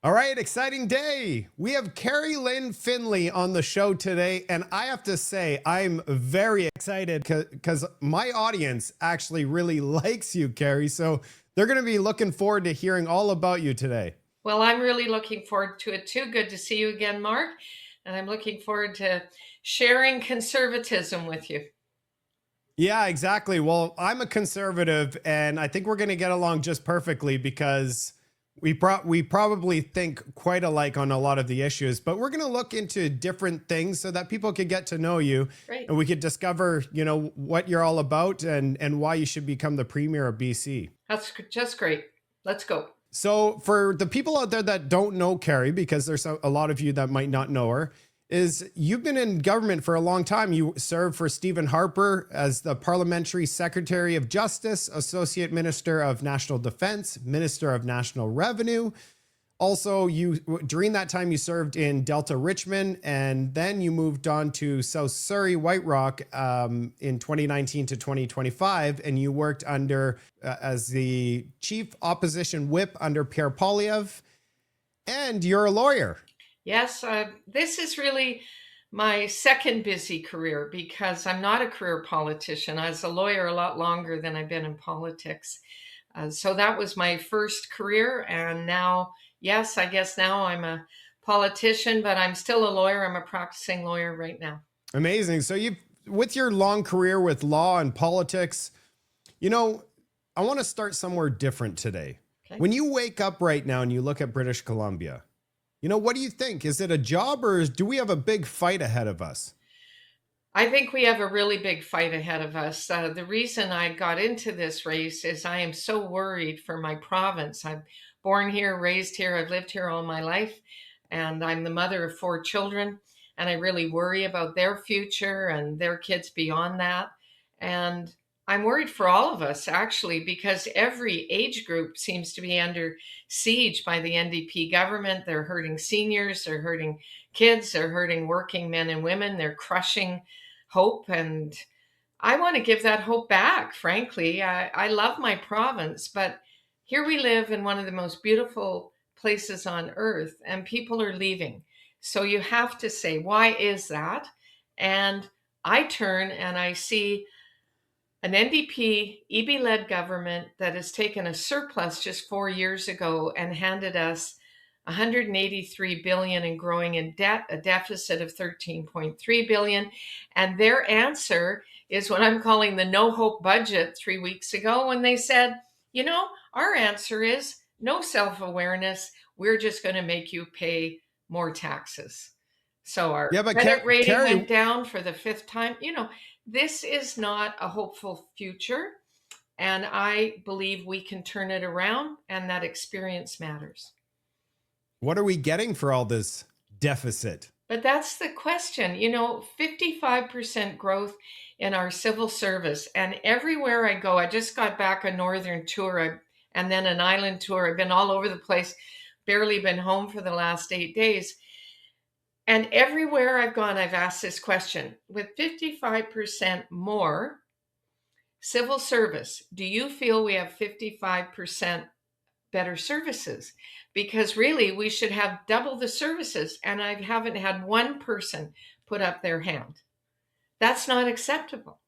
All right, exciting day. We have Kerry-Lynne Findlay on the show today, and I have to say, I'm very excited because my audience actually really likes you, Carrie. So they're going to be looking forward to hearing all about you today. Well, I'm really looking forward to it too. Good to see you again, Mark. And I'm looking forward to sharing conservatism with you. Yeah, exactly. Well, I'm a conservative, and I think we're going to get along just perfectly because we probably think quite alike on a lot of the issues. But we're going to look into different things so that people could get to know you, Great. and we could discover, what you're all about and why you should become the premier of BC. That's just great. Let's go. So, for the people out there that don't know Carrie, because there's a lot of you that might not know her, is you've been in government for a long time. You served for Stephen Harper as the Parliamentary Secretary of Justice, Associate Minister of National Defense, Minister of National Revenue. Also, during that time, you served in Delta Richmond, and then you moved on to South Surrey, White Rock in 2019 to 2025, and you worked as the Chief Opposition Whip under Pierre Poilievre, and you're a lawyer. Yes, this is really my second busy career because I'm not a career politician. I was a lawyer a lot longer than I've been in politics. So that was my first career. And now, yes, I guess now I'm a politician, but I'm still a lawyer. I'm a practicing lawyer right now. Amazing. So with your long career with law and politics, I want to start somewhere different today. Okay. When you wake up right now and you look at British Columbia, what do you think? Is it a job or do we have a big fight ahead of us? I think we have a really big fight ahead of us. The reason I got into this race is I am so worried for my province. I'm born here, raised here, I've lived here all my life, and I'm the mother of 4 children, and I really worry about their future and their kids beyond that. And I'm worried for all of us, actually, because every age group seems to be under siege by the NDP government. They're hurting seniors, they're hurting kids, they're hurting working men and women, they're crushing hope. And I want to give that hope back, frankly. I love my province, but here we live in one of the most beautiful places on earth, and people are leaving. So you have to say, why is that? And I turn and I see an NDP, EB-led government that has taken a surplus just 4 years ago and handed us 183 billion and growing in debt, a deficit of 13.3 billion. And their answer is what I'm calling the no hope budget 3 weeks ago, when they said, our answer is no self-awareness. We're just going to make you pay more taxes. So our credit rating went down for the 5th time. This is not a hopeful future. And I believe we can turn it around, and that experience matters. What are we getting for all this deficit? But that's the question. 55% growth in our civil service. And everywhere I go, I just got back a northern tour and then an island tour. I've been all over the place, barely been home for the last 8 days. And everywhere I've gone, I've asked this question. With 55% more civil service, do you feel we have 55% better services? Because really, we should have double the services. And I haven't had one person put up their hand. That's not acceptable.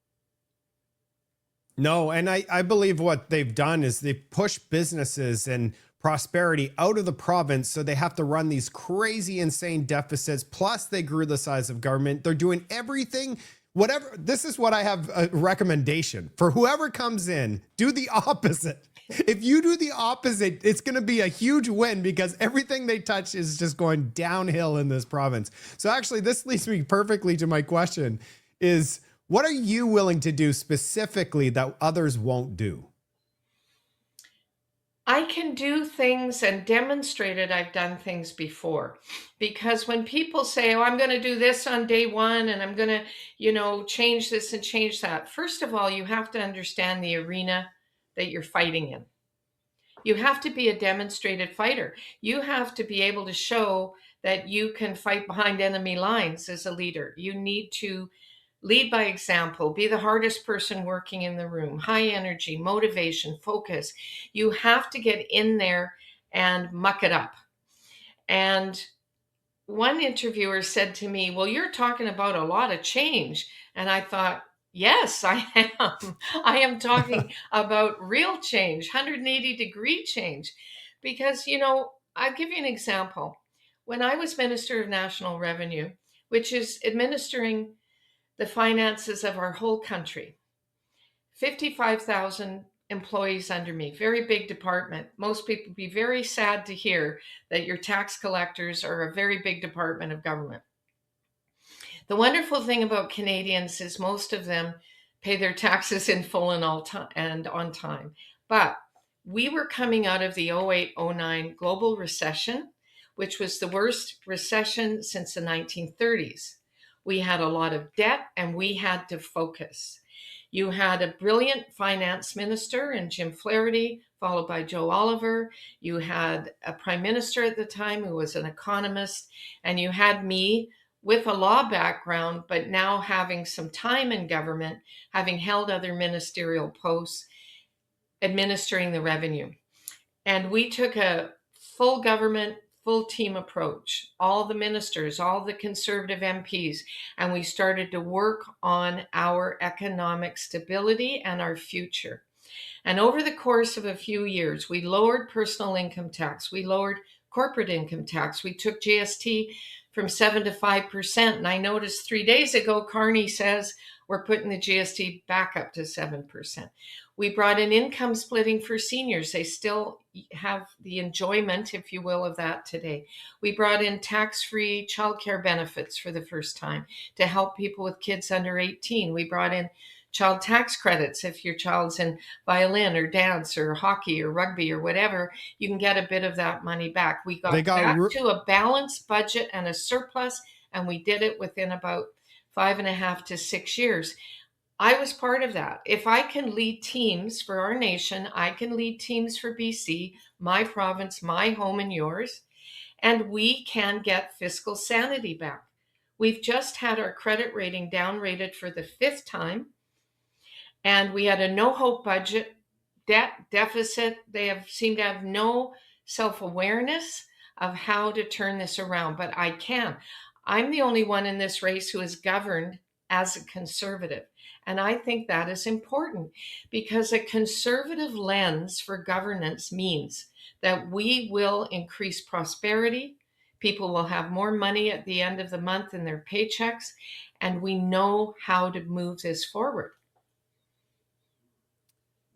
No, and I believe what they've done is they've pushed businesses and prosperity out of the province, so they have to run these crazy, insane deficits. Plus, they grew the size of government. They're doing everything, whatever. This is what I have a recommendation for whoever comes in: do the opposite. If you do the opposite, it's going to be a huge win because everything they touch is just going downhill in this province. So actually, this leads me perfectly to my question: is what are you willing to do specifically that others won't do? I can do things and demonstrate it. I've done things before. Because when people say, I'm going to do this on day one and I'm going to, change this and change that. First of all, you have to understand the arena that you're fighting in. You have to be a demonstrated fighter. You have to be able to show that you can fight behind enemy lines as a leader. You need to lead by example, be the hardest person working in the room, high energy, motivation, focus. You have to get in there and muck it up. And one interviewer said to me, "Well, you're talking about a lot of change." And I thought, yes, I am. I am talking about real change, 180-degree change. Because, I'll give you an example. When I was Minister of National Revenue, which is administering the finances of our whole country, 55,000 employees under me, very big department. Most people would be very sad to hear that your tax collectors are a very big department of government. The wonderful thing about Canadians is most of them pay their taxes in full and on time. But we were coming out of the 08-09 global recession, which was the worst recession since the 1930s. We had a lot of debt and we had to focus. You had a brilliant finance minister in Jim Flaherty, followed by Joe Oliver. You had a prime minister at the time who was an economist, and you had me with a law background, but now having some time in government, having held other ministerial posts, administering the revenue. And we took a full government, full team approach, all the ministers, all the Conservative MPs, and we started to work on our economic stability and our future. And over the course of a few years, we lowered personal income tax, we lowered corporate income tax, we took GST from 7 to 5%. And I noticed 3 days ago, Carney says we're putting the GST back up to 7%. We brought in income splitting for seniors. They still have the enjoyment, if you will, of that today. We brought in tax-free childcare benefits for the first time to help people with kids under 18. We brought in child tax credits. If your child's in violin or dance or hockey or rugby or whatever, you can get a bit of that money back. We They got got back to a balanced budget and a surplus, and we did it within about 5.5 to 6 years. I was part of that. If I can lead teams for our nation, I can lead teams for BC, my province, my home, and yours, and we can get fiscal sanity back. We've just had our credit rating downrated for the 5th time, and we had a no hope budget, debt deficit. They seem to have no self-awareness of how to turn this around, but I can. I'm the only one in this race who is governed as a conservative. And I think that is important because a conservative lens for governance means that we will increase prosperity. People will have more money at the end of the month in their paychecks, and we know how to move this forward.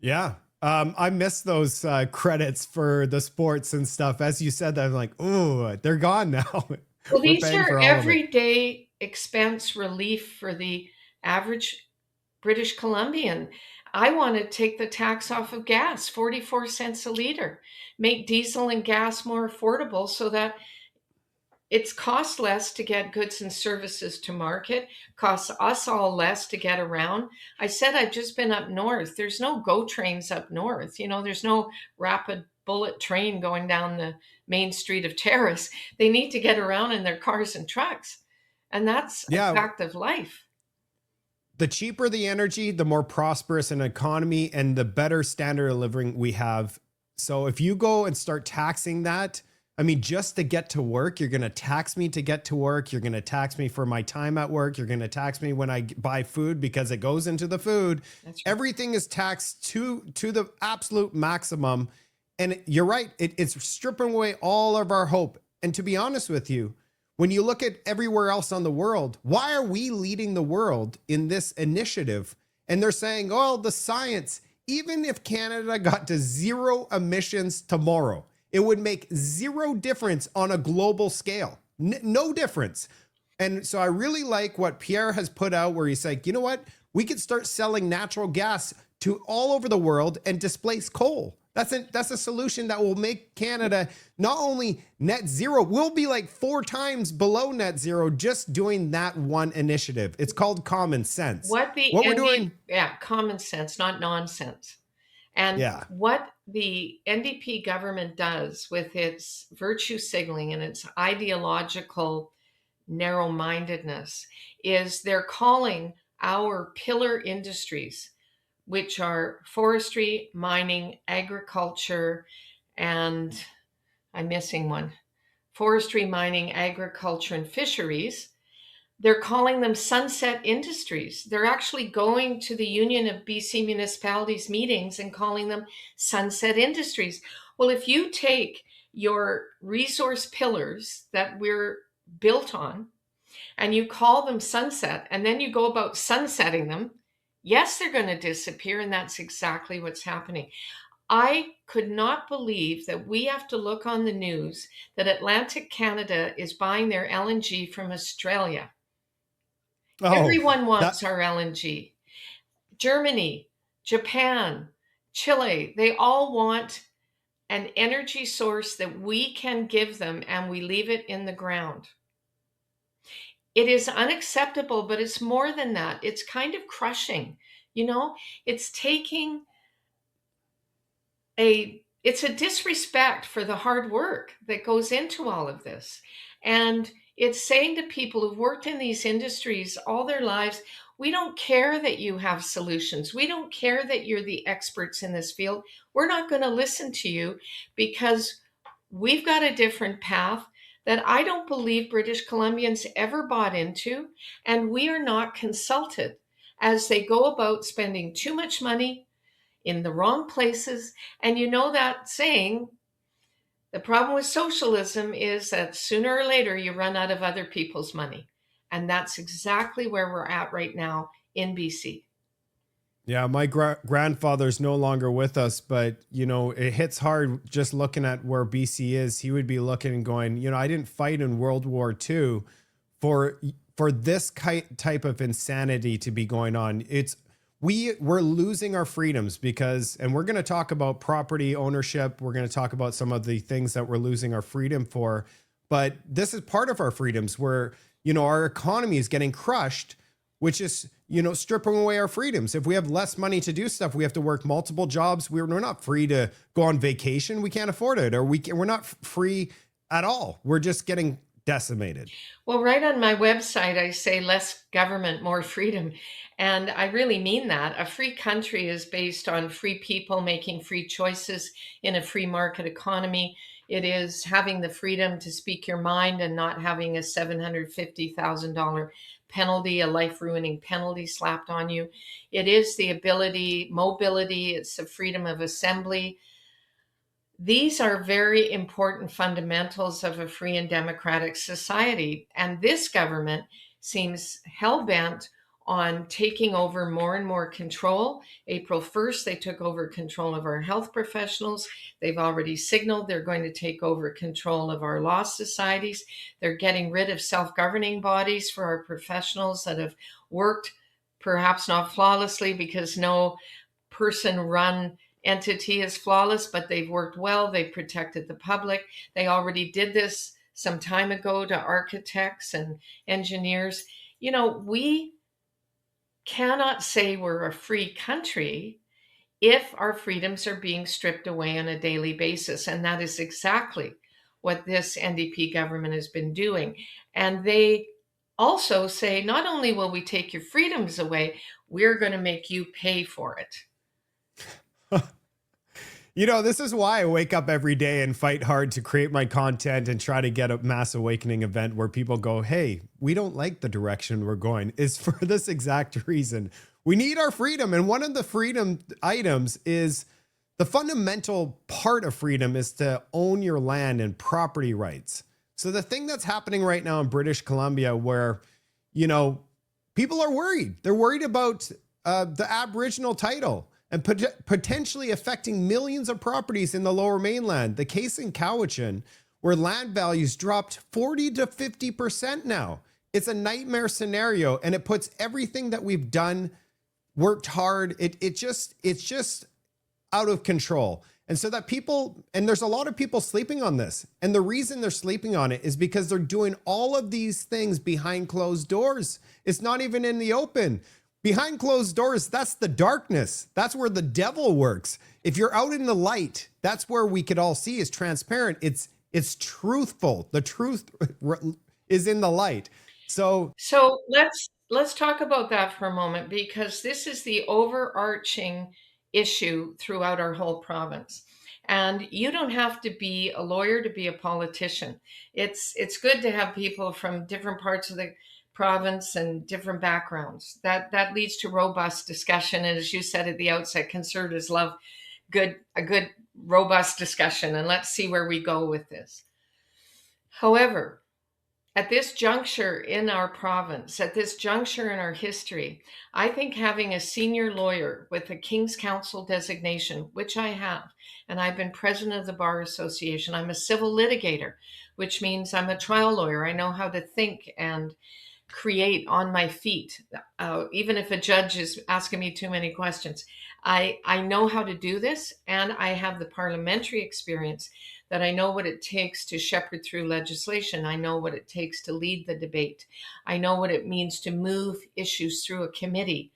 Yeah. I miss those credits for the sports and stuff. As you said, I'm like, oh, they're gone now. Well, We're these paying are for all of it. everyday expense relief for the average British Columbian. I want to take the tax off of gas, 44 cents a liter, make diesel and gas more affordable so that it's cost less to get goods and services to market, costs us all less to get around. I said I've just been up north. There's no GO trains up north. There's no rapid bullet train going down the main street of Terrace. They need to get around in their cars and trucks. And that's a Yeah. fact of life. The cheaper the energy, the more prosperous an economy and the better standard of living we have. So if you go and start taxing that, I mean, just to get to work, you're going to tax me to get to work. You're going to tax me for my time at work. You're going to tax me when I buy food because it goes into the food. That's right. Everything is taxed to the absolute maximum. And you're right. It's stripping away all of our hope. And to be honest with you, when you look at everywhere else on the world, why are we leading the world in this initiative? And they're saying, oh, the science, even if Canada got to zero emissions tomorrow, it would make zero difference on a global scale. No difference. And so I really like what Pierre has put out where he's like, you know what? We could start selling natural gas to all over the world and displace coal. That's a solution that will make Canada not only net zero, we'll be like 4 times below net zero just doing that one initiative. It's called common sense. What we're doing. Yeah, common sense, not nonsense. And Yeah. what the NDP government does with its virtue signaling and its ideological narrow-mindedness is they're calling our pillar industries, which are forestry, mining, agriculture, and I'm missing one, forestry, mining, agriculture, and fisheries. They're calling them sunset industries. They're actually going to the Union of BC Municipalities meetings and calling them sunset industries. Well, if you take your resource pillars that we're built on and you call them sunset, and then you go about sunsetting them, yes, they're going to disappear. And that's exactly what's happening. I could not believe that we have to look on the news that Atlantic Canada is buying their LNG from Australia. Oh, Everyone that wants our LNG. Germany, Japan, Chile, they all want an energy source that we can give them, and we leave it in the ground. It is unacceptable, but it's more than that. It's kind of crushing. You know, it's taking it's a disrespect for the hard work that goes into all of this. And it's saying to people who've worked in these industries all their lives, we don't care that you have solutions. We don't care that you're the experts in this field. We're not going to listen to you because we've got a different path that I don't believe British Columbians ever bought into. And we are not consulted as they go about spending too much money in the wrong places. And you know that saying, the problem with socialism is that sooner or later you run out of other people's money. And that's exactly where we're at right now in BC. Yeah, my grandfather's no longer with us, but it hits hard just looking at where BC is. He would be looking and going, I didn't fight in World War II for this type of insanity to be going on. We're losing our freedoms because, and we're going to talk about property ownership. We're going to talk about some of the things that we're losing our freedom for, but this is part of our freedoms where, our economy is getting crushed, which is, stripping away our freedoms. If we have less money to do stuff, we have to work multiple jobs. We're not free to go on vacation. We can't afford it, or we're not free at all. We're just getting decimated. Well, right on my website, I say less government, more freedom. And I really mean that. A free country is based on free people making free choices in a free market economy. It is having the freedom to speak your mind and not having a $750,000 penalty, a life ruining penalty slapped on you. It is the ability, mobility, it's the freedom of assembly. These are very important fundamentals of a free and democratic society. And this government seems hell bent on taking over more and more control. April 1st, they took over control of our health professionals. They've already signaled they're going to take over control of our law societies. They're getting rid of self-governing bodies for our professionals that have worked, perhaps not flawlessly, because no person-run entity is flawless, but they've worked well. They've protected the public. They already did this some time ago to architects and engineers. We cannot say we're a free country if our freedoms are being stripped away on a daily basis. And that is exactly what this NDP government has been doing. And they also say, not only will we take your freedoms away, we're going to make you pay for it. This is why I wake up every day and fight hard to create my content and try to get a mass awakening event where people go, hey, we don't like the direction we're going, is for this exact reason. We need our freedom. And one of the freedom items is the fundamental part of freedom is to own your land and property rights. So the thing that's happening right now in British Columbia where, people are worried. They're worried about the Aboriginal title and potentially affecting millions of properties in the Lower Mainland. The case in Cowichan, where land values dropped 40 to 50% now. It's a nightmare scenario, and it puts everything that we've done, worked hard, it's just out of control. And so that and there's a lot of people sleeping on this. And the reason they're sleeping on it is because they're doing all of these things behind closed doors. It's not even in the open. Behind closed doors, that's the darkness. That's where the devil works. If you're out in the light, that's where we could all see is transparent. It's truthful. The truth is in the light. So let's talk about that for a moment, because this is the overarching issue throughout our whole province. And you don't have to be a lawyer to be a politician. It's good to have people from different parts of the province and different backgrounds. That leads to robust discussion. And as you said at the outset, conservatives love a good robust discussion. And let's see where we go with this. However, at this juncture in our province, at this juncture in our history, I think having a senior lawyer with a King's Counsel designation, which I have, and I've been president of the Bar Association, I'm a civil litigator, which means I'm a trial lawyer. I know how to think and create on my feet, even if a judge is asking me too many questions. I know how to do this, and I have the parliamentary experience that I know what it takes to shepherd through legislation. I know what it takes to lead the debate. I know what it means to move issues through a committee.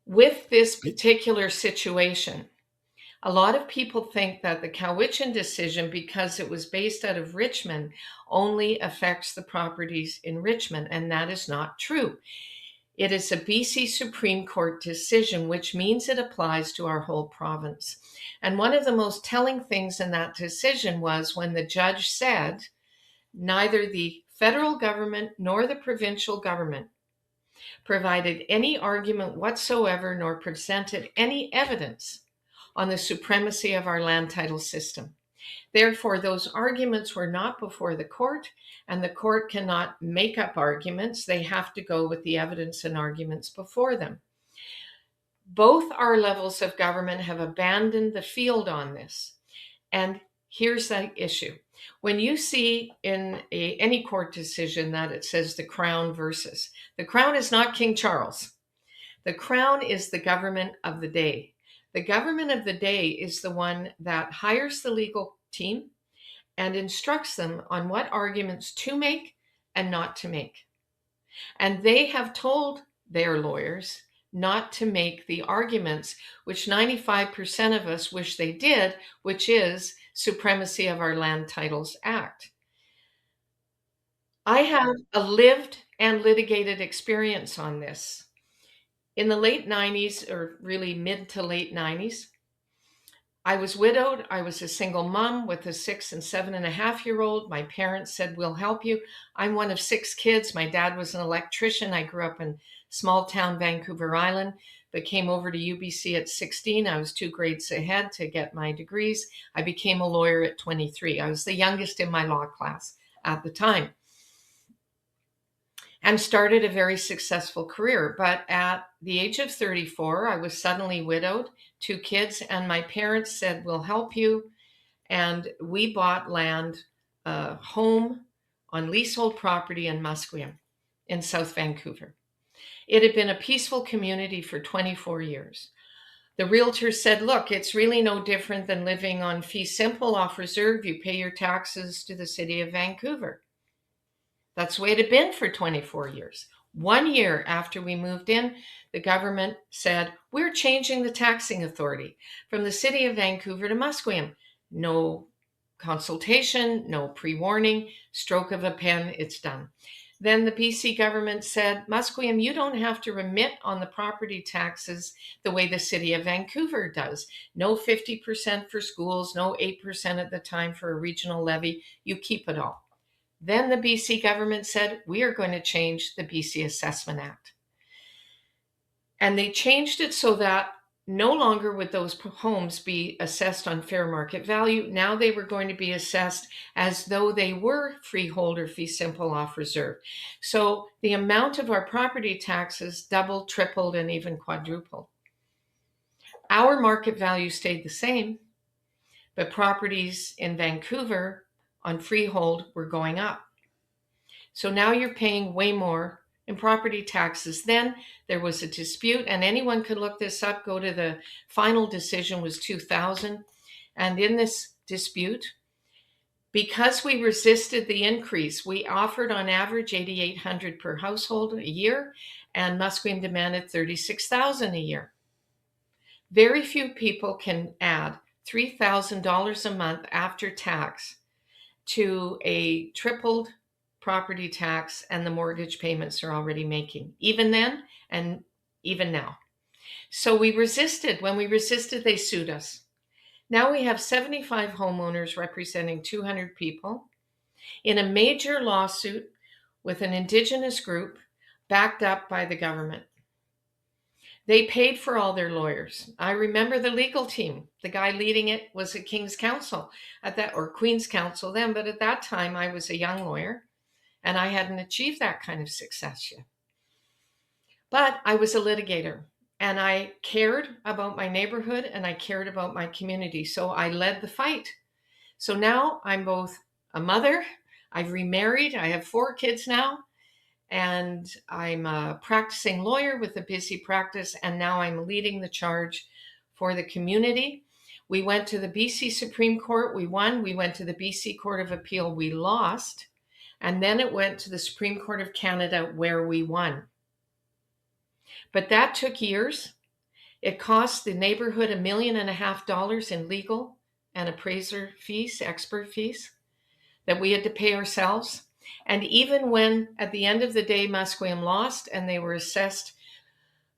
With this particular situation, a lot of people think that the Cowichan decision, because it was based out of Richmond, only affects the properties in Richmond, and that is not true. It is a BC Supreme Court decision, which means it applies to our whole province. And one of the most telling things in that decision was when the judge said neither the federal government nor the provincial government provided any argument whatsoever nor presented any evidence on the supremacy of our land title system. Therefore, those arguments were not before the court, and the court cannot make up arguments. They have to go with the evidence and arguments before them. Both our levels of government have abandoned the field on this. And here's the issue. When you see in any court decision that it says the Crown versus, the Crown is not King Charles. The Crown is the government of the day. The government of the day is the one that hires the legal team and instructs them on what arguments to make and not to make. And they have told their lawyers not to make the arguments which 95% of us wish they did, which is Supremacy of Our Land Titles Act. I have a lived and litigated experience on this. In the late 90s, or really mid to late 90s, I was widowed. I was a single mom with a 6 and 7.5-year-old. My parents said, "We'll help you." I'm one of 6 kids. My dad was an electrician. I grew up in small town Vancouver Island, but came over to UBC at 16. I was 2 grades ahead to get my degrees. I became a lawyer at 23. I was the youngest in my law class at the time, and started a very successful career. But at the age of 34, I was suddenly widowed, 2 kids, and my parents said, "We'll help you." And we bought land, a home on leasehold property in Musqueam in South Vancouver. It had been a peaceful community for 24 years. The realtor said, "Look, it's really no different than living on fee simple off reserve. You pay your taxes to the city of Vancouver." That's the way it had been for 24 years. 1 year after we moved in, the government said, "We're changing the taxing authority from the city of Vancouver to Musqueam." No consultation, no pre-warning, stroke of a pen, it's done. Then the BC government said, "Musqueam, you don't have to remit on the property taxes the way the city of Vancouver does. No 50% for schools, no 8% at the time for a regional levy. You keep it all." Then the BC government said, "We are going to change the BC Assessment Act." And they changed it so that no longer would those homes be assessed on fair market value. Now they were going to be assessed as though they were freehold or fee simple off reserve. So the amount of our property taxes doubled, tripled, and even quadrupled. Our market value stayed the same, but properties in Vancouver on freehold were going up. So now you're paying way more in property taxes. Then there was a dispute, and anyone could look this up. Go to the final decision was 2000. And in this dispute, because we resisted the increase, we offered on average $8,800 per household a year, and Musqueam demanded $36,000 a year. Very few people can add $3,000 a month after tax to a tripled property tax and the mortgage payments they're already making, even then and even now. So we resisted. When we resisted, they sued us. Now we have 75 homeowners representing 200 people in a major lawsuit with an Indigenous group backed up by the government. They paid for all their lawyers. I remember the legal team. The guy leading it was a King's Counsel at that, or Queen's Counsel then, but at that time I was a young lawyer and I hadn't achieved that kind of success yet. But I was a litigator and I cared about my neighborhood and I cared about my community. So I led the fight. So now I'm both a mother, I've remarried, I have 4 kids now, and I'm a practicing lawyer with a busy practice, and now I'm leading the charge for the community. We went to the BC Supreme Court, we won. We went to the BC Court of Appeal, we lost, and then it went to the Supreme Court of Canada where we won. But that took years. It cost the neighborhood $1.5 million in legal and appraiser fees, expert fees, that we had to pay ourselves. And even when, at the end of the day, Musqueam lost and they were assessed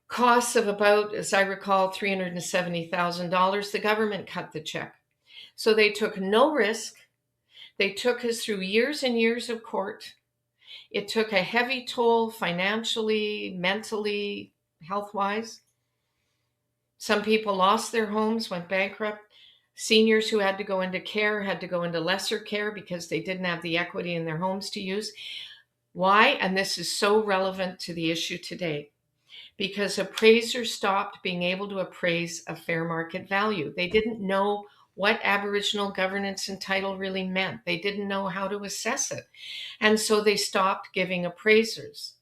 costs of about, as I recall, $370,000, the government cut the check. So they took no risk. They took us through years and years of court. It took a heavy toll financially, mentally, health-wise. Some people lost their homes, went bankrupt. Seniors who had to go into care had to go into lesser care because they didn't have the equity in their homes to use. Why? And this is so relevant to the issue today. Because appraisers stopped being able to appraise a fair market value. They didn't know what Aboriginal governance and title really meant. They didn't know how to assess it. And so they stopped giving appraisals.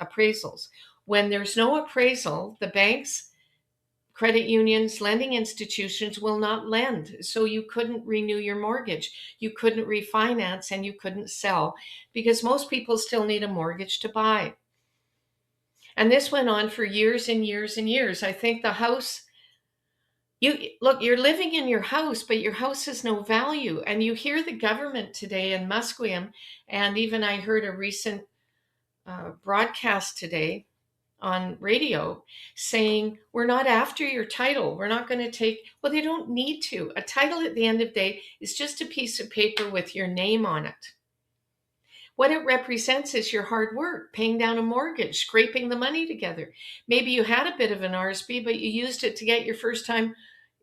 When there's no appraisal, the banks, credit unions, lending institutions will not lend. So you couldn't renew your mortgage, you couldn't refinance, and you couldn't sell because most people still need a mortgage to buy. And this went on for years and years and years. I think the house, you're living in your house, but your house has no value. And you hear the government today in Musqueam, and even I heard a recent broadcast today on radio saying, we're not after your title. We're not going to take, well, they don't need to. A title at the end of the day is just a piece of paper with your name on it. What it represents is your hard work, paying down a mortgage, scraping the money together. Maybe you had a bit of an RSP, but you used it to get your first time,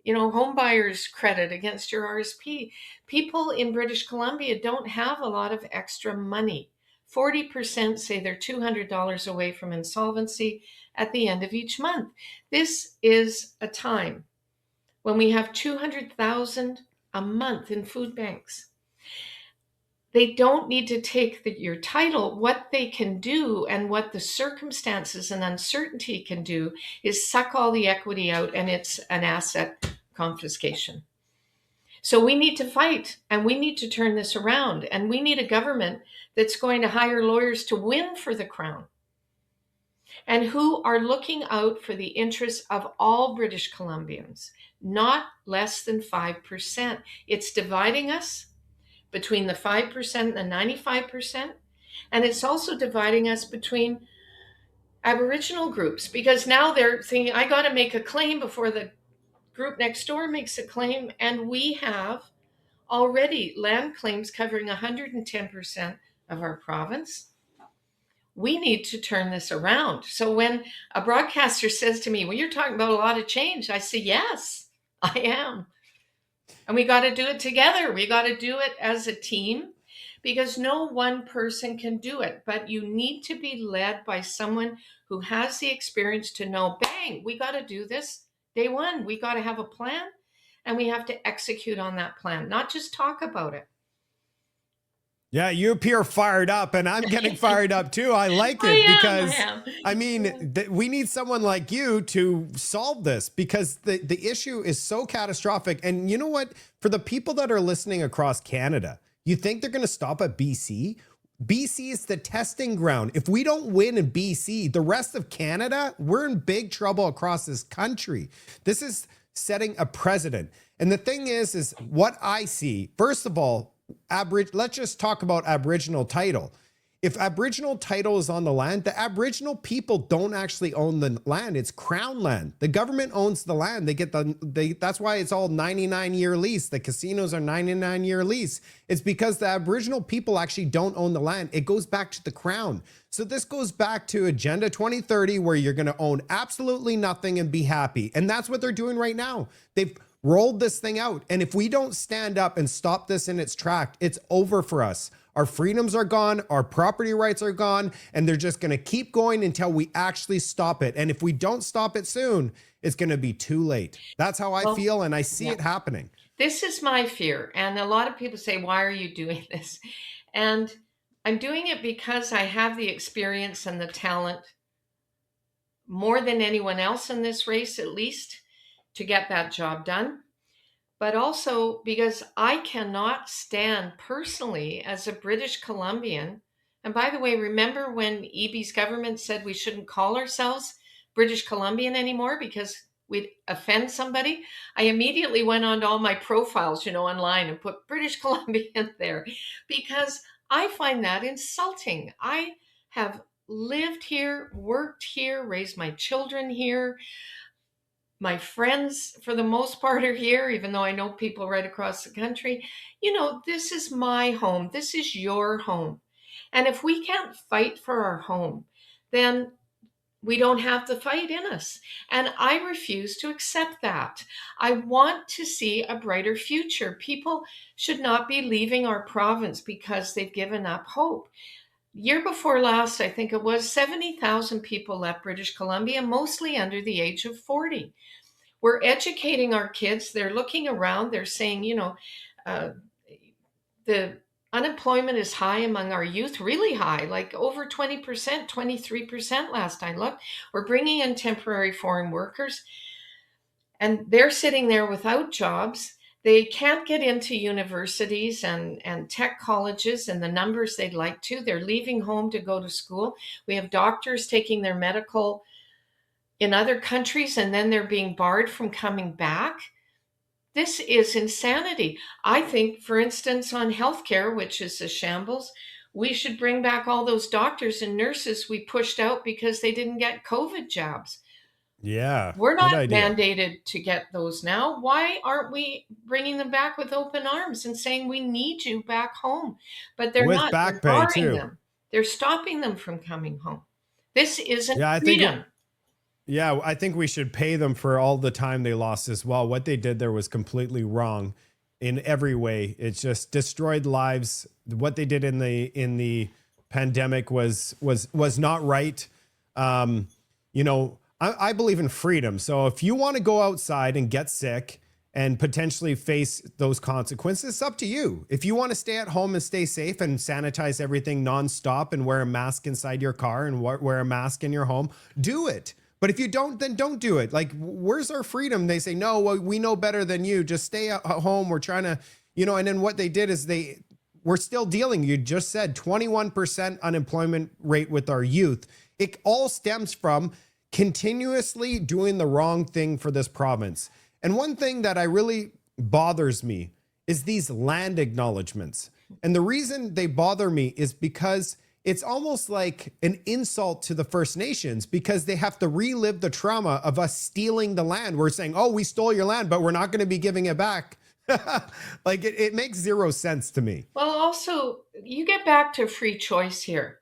home buyer's credit against your RSP. People in British Columbia don't have a lot of extra money. 40% say they're $200 away from insolvency at the end of each month. This is a time when we have $200,000 a month in food banks. They don't need to take your title. What they can do and what the circumstances and uncertainty can do is suck all the equity out, and it's an asset confiscation. So we need to fight, and we need to turn this around, and we need a government that's going to hire lawyers to win for the Crown and who are looking out for the interests of all British Columbians, not less than 5%. It's dividing us between the 5% and the 95%, and it's also dividing us between Aboriginal groups, because now they're thinking, I got to make a claim before the group next door makes a claim, and we have already land claims covering 110% of our province. We need to turn this around. So when a broadcaster says to me, well, you're talking about a lot of change, I say, yes, I am. And we got to do it together. We got to do it as a team, because no one person can do it. But you need to be led by someone who has the experience to know, bang, we got to do this day one. We got to have a plan. And we have to execute on that plan, not just talk about it. Yeah, you appear fired up, and I'm getting fired up too. I like it because I mean, we need someone like you to solve this, because the issue is so catastrophic. And you know what? For the people that are listening across Canada, you think they're going to stop at BC? BC is the testing ground. If we don't win in BC, the rest of Canada, we're in big trouble across this country. This is setting a precedent. And the thing is what I see, first of all, let's just talk about Aboriginal title. If Aboriginal title is on the land, the Aboriginal people don't actually own the land. It's Crown land. The government owns the land. That's why it's all 99-year lease. The casinos are 99-year lease. It's because the Aboriginal people actually don't own the land. It goes back to the Crown. So this goes back to Agenda 2030, where you're going to own absolutely nothing and be happy. And that's what they're doing right now. They've rolled this thing out. And if we don't stand up and stop this in its track, it's over for us. Our freedoms are gone, our property rights are gone, and they're just going to keep going until we actually stop it. And if we don't stop it soon, it's going to be too late. That's how I feel, and I see it happening. This is my fear. And a lot of people say, why are you doing this? And I'm doing it because I have the experience and the talent, more than anyone else in this race, at least, to get that job done. But also because I cannot stand personally as a British Columbian. And by the way, remember when EB's government said we shouldn't call ourselves British Columbian anymore because we'd offend somebody? I immediately went on to all my profiles, online and put British Columbian there because I find that insulting. I have lived here, worked here, raised my children here. My friends, for the most part, are here, even though I know people right across the country. This is my home. This is your home. And if we can't fight for our home, then we don't have the fight in us. And I refuse to accept that. I want to see a brighter future. People should not be leaving our province because they've given up hope. Year before last, I think it was 70,000 people left British Columbia, mostly under the age of 40. We're educating our kids. They're looking around. They're saying, the unemployment is high among our youth, really high, like over 20%, 23% last I looked. We're bringing in temporary foreign workers, and they're sitting there without jobs. They can't get into universities and tech colleges in the numbers they'd like to. They're leaving home to go to school. We have doctors taking their medical in other countries, and then they're being barred from coming back. This is insanity. I think, for instance, on healthcare, which is a shambles, we should bring back all those doctors and nurses we pushed out because they didn't get COVID jabs. Yeah, We're good not idea. mandated to get those now. Why aren't we bringing them back with open arms and saying we need you back home? But they're With not. They're back pay barring too. them. They're stopping them from coming home. This isn't Yeah, freedom. I think we should pay them for all the time they lost as well. What they did there was completely wrong in every way. It just destroyed lives. What they did in the pandemic was not right. I believe in freedom. So if you want to go outside and get sick and potentially face those consequences, it's up to you. If you want to stay at home and stay safe and sanitize everything nonstop and wear a mask inside your car and wear a mask in your home, do it. But if you don't, then don't do it. Like, where's our freedom? They say, no, well, we know better than you. Just stay at home. We're trying to, and then what they did is we're still dealing. You just said 21% unemployment rate with our youth. It all stems from continuously doing the wrong thing for this province. And one thing that really bothers me is these land acknowledgements. And the reason they bother me is because it's almost like an insult to the First Nations, because they have to relive the trauma of us stealing the land. We're saying, oh, we stole your land, but we're not going to be giving it back. Like, it makes zero sense to me. Well, also, you get back to free choice here.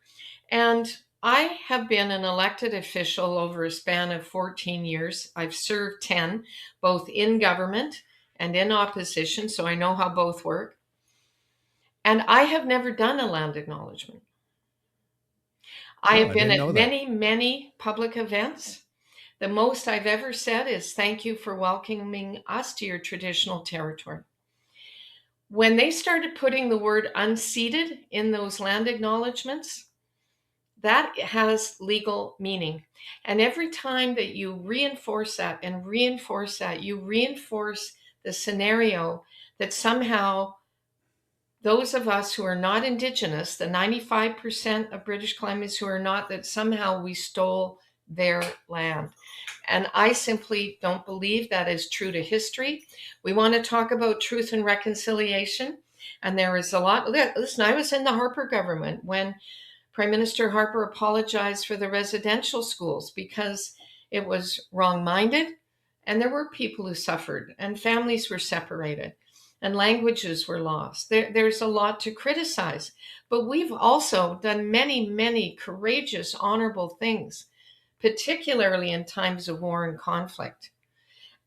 And I have been an elected official over a span of 14 years. I've served 10, both in government and in opposition, so I know how both work. And I have never done a land acknowledgement. I have been at many, many public events. The most I've ever said is thank you for welcoming us to your traditional territory. When they started putting the word unceded in those land acknowledgements, that has legal meaning. And every time that you reinforce that and reinforce that, you reinforce the scenario that somehow those of us who are not Indigenous, the 95% of British Columbians who are not, that somehow we stole their land. And I simply don't believe that is true to history. We want to talk about truth and reconciliation. And there is a lot. Listen, I was in the Harper government when Prime Minister Harper apologized for the residential schools because it was wrong-minded, and there were people who suffered, and families were separated, and languages were lost. There's a lot to criticize, but we've also done many, many courageous, honorable things, particularly in times of war and conflict.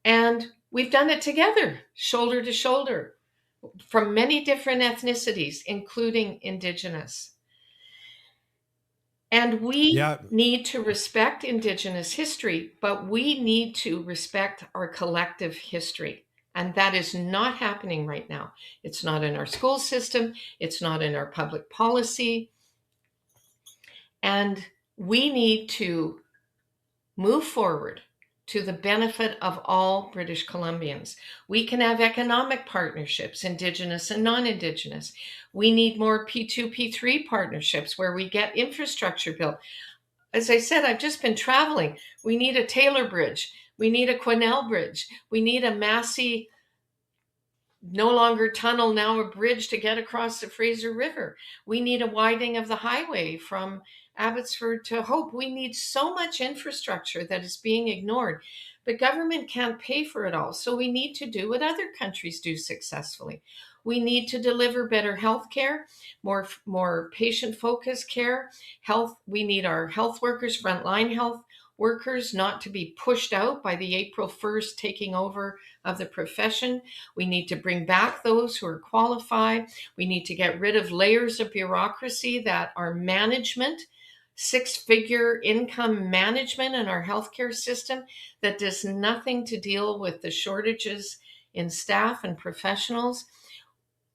And we've done it together, shoulder to shoulder, from many different ethnicities, including Indigenous. And we Yeah. need to respect Indigenous history, but we need to respect our collective history. And that is not happening right now. It's not in our school system. It's not in our public policy. And we need to move forward to the benefit of all British Columbians. We can have economic partnerships, Indigenous and non-Indigenous. We need more P2, P3 partnerships where we get infrastructure built. As I said, I've just been traveling. We need a Taylor Bridge. We need a Quesnel Bridge. We need a Massey, no longer tunnel, now a bridge to get across the Fraser River. We need a widening of the highway from Abbotsford to Hope. We need so much infrastructure that is being ignored. But government can't pay for it all. So we need to do what other countries do successfully. We need to deliver better health care, more patient-focused care. We need our health workers, frontline health workers, not to be pushed out by the April 1st taking over of the profession. We need to bring back those who are qualified. We need to get rid of layers of bureaucracy that are management, six-figure income management in our healthcare system that does nothing to deal with the shortages in staff and professionals.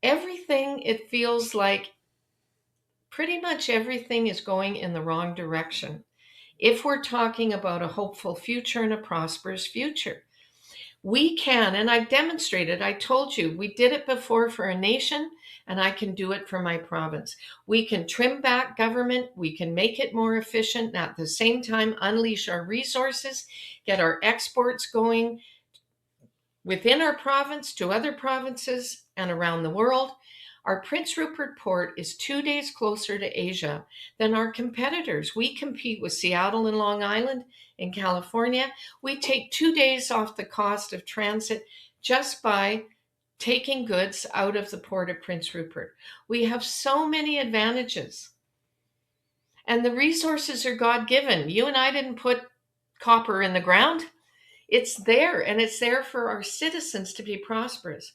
Everything, it feels like pretty much everything is going in the wrong direction if we're talking about a hopeful future and a prosperous future. We can, and I've demonstrated, I told you, we did it before for a nation, and I can do it for my province. We can trim back government, we can make it more efficient, and at the same time unleash our resources, get our exports going within our province to other provinces and around the world. Our Prince Rupert port is 2 days closer to Asia than our competitors. We compete with Seattle and Long Island in California. We take 2 days off the cost of transit just by taking goods out of the port of Prince Rupert. We have so many advantages. And the resources are God-given. You and I didn't put copper in the ground. It's there, and it's there for our citizens to be prosperous.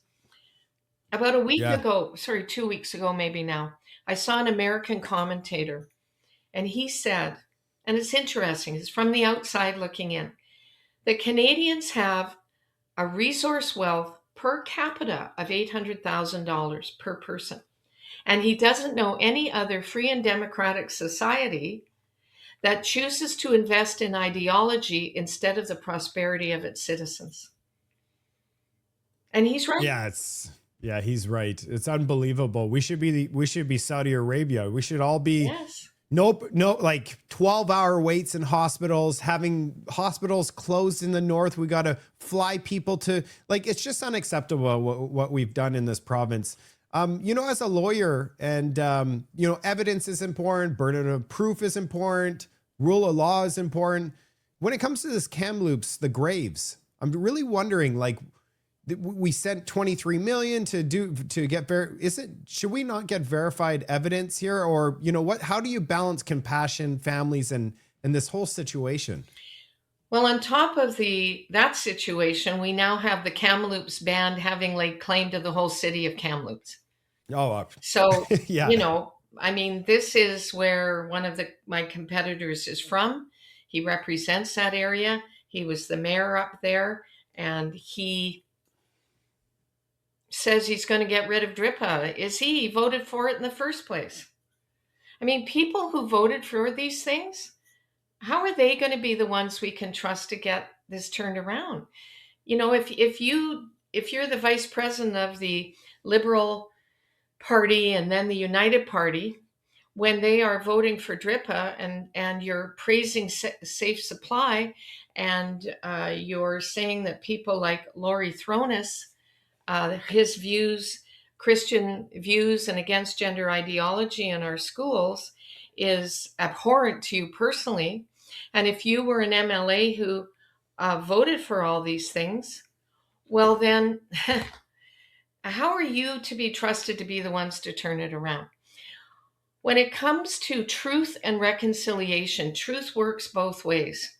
About a week Yeah. ago, 2 weeks ago, maybe now, I saw an American commentator, and he said, and it's interesting, it's from the outside looking in, that Canadians have a resource wealth per capita of $800,000 per person. And he doesn't know any other free and democratic society that chooses to invest in ideology instead of the prosperity of its citizens. And he's right. Yeah, he's right. It's unbelievable. We should be Saudi Arabia. We should all be Yes. Nope, no, like 12-hour waits in hospitals, having hospitals closed in the north. We got to fly people to, like, it's just unacceptable what we've done in this province. As a lawyer, and evidence is important, burden of proof is important, rule of law is important. When it comes to this Kamloops, the graves, I'm really wondering, like, we sent 23 million to get should we not get verified evidence here? Or, how do you balance compassion, families, and this whole situation? Well, on top of that situation, we now have the Kamloops band having laid claim to the whole city of Kamloops. Oh, So, yeah. This is where one of my competitors is from. He represents that area. He was the mayor up there, and he says he's going to get rid of DRIPA. He voted for it in the first place. I mean, people who voted for these things, how are they going to be the ones we can trust to get this turned around? If you're the vice president of the Liberal Party and then the United Party, when they are voting for DRIPA and you're praising safe supply, and you're saying that people like Laurie Thronis, his views, Christian views, and against gender ideology in our schools is abhorrent to you personally, and if you were an MLA who voted for all these things, well, then how are you to be trusted to be the ones to turn it around? When it comes to truth and reconciliation, truth works both ways.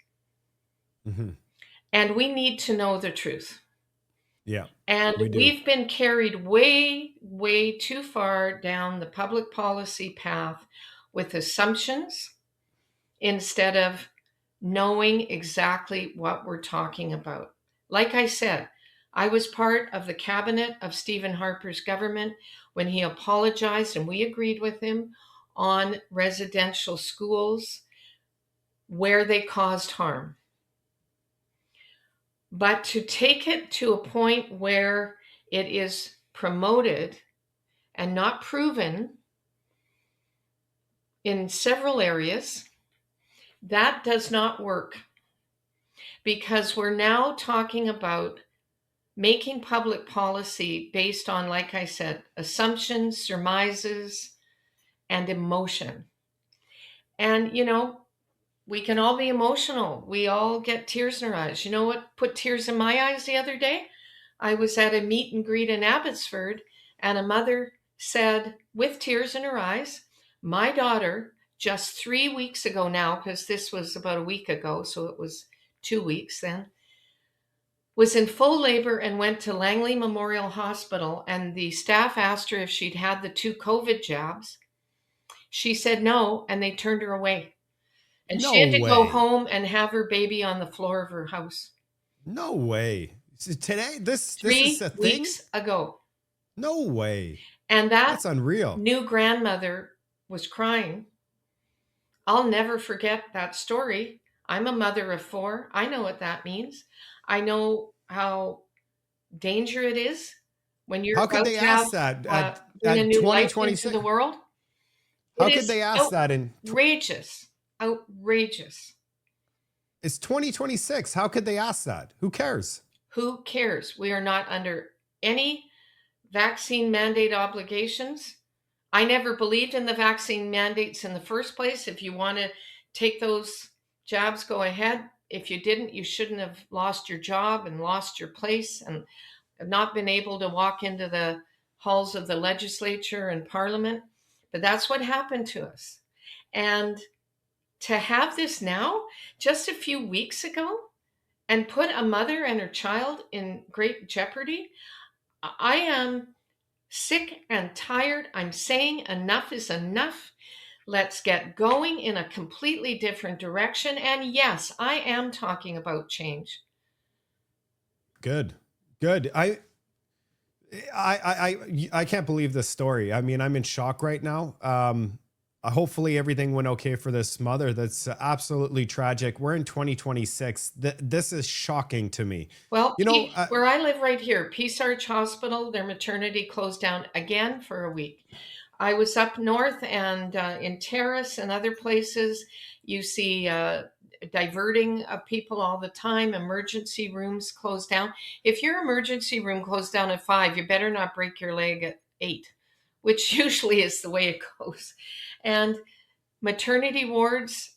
Hmm. And we need to know the truth. Yeah, And we do. we've been carried way, way too far down the public policy path with assumptions instead of knowing exactly what we're talking about. Like I said, I was part of the cabinet of Stephen Harper's government when he apologized, and we agreed with him on residential schools where they caused harm. But to take it to a point where it is promoted and not proven in several areas, that does not work, because we're now talking about making public policy based on, like I said, assumptions, surmises, and emotion. And, we can all be emotional. We all get tears in our eyes. You know what put tears in my eyes the other day? I was at a meet and greet in Abbotsford, and a mother said, with tears in her eyes, my daughter, just 3 weeks ago now, because this was about a week ago, so it was 2 weeks then, was in full labor and went to Langley Memorial Hospital. And the staff asked her if she'd had the 2 COVID jabs. She said no, and they turned her away. And she No had to go way. home and have her baby on the floor of her house No way. So today, this is three a thing? weeks ago. No way. And that That's unreal. new grandmother was crying. I'll never forget that story. I'm a mother of 4. I know what that means. I know how danger it is when you're How could about they to have ask that bring a at new life into 2026? the world. It How could is they ask that outrageous. Outrageous. it's 2026? How could they ask that? Who cares? Who cares? We are not under any vaccine mandate obligations. I never believed in the vaccine mandates in the first place. If you want to take those jabs, go ahead. If you didn't, you shouldn't have lost your job and lost your place and not been able to walk into the halls of the legislature and parliament. But that's what happened to us. And to have this now, just a few weeks ago, and put a mother and her child in great jeopardy, I am sick and tired. I'm saying enough is enough. Let's get going in a completely different direction. And yes, I am talking about change. Good. Good. I can't believe this story. I mean, I'm in shock right now. Hopefully everything went okay for this mother. That's absolutely tragic. We're in 2026. This is shocking to me. Well, You know, where I live right here, Peace Arch Hospital, their maternity closed down again for a week. I was up north and in Terrace and other places, you see diverting of people all the time. Emergency rooms closed down. If your emergency room closed down at 5, you better not break your leg at 8, which usually is the way it goes. And maternity wards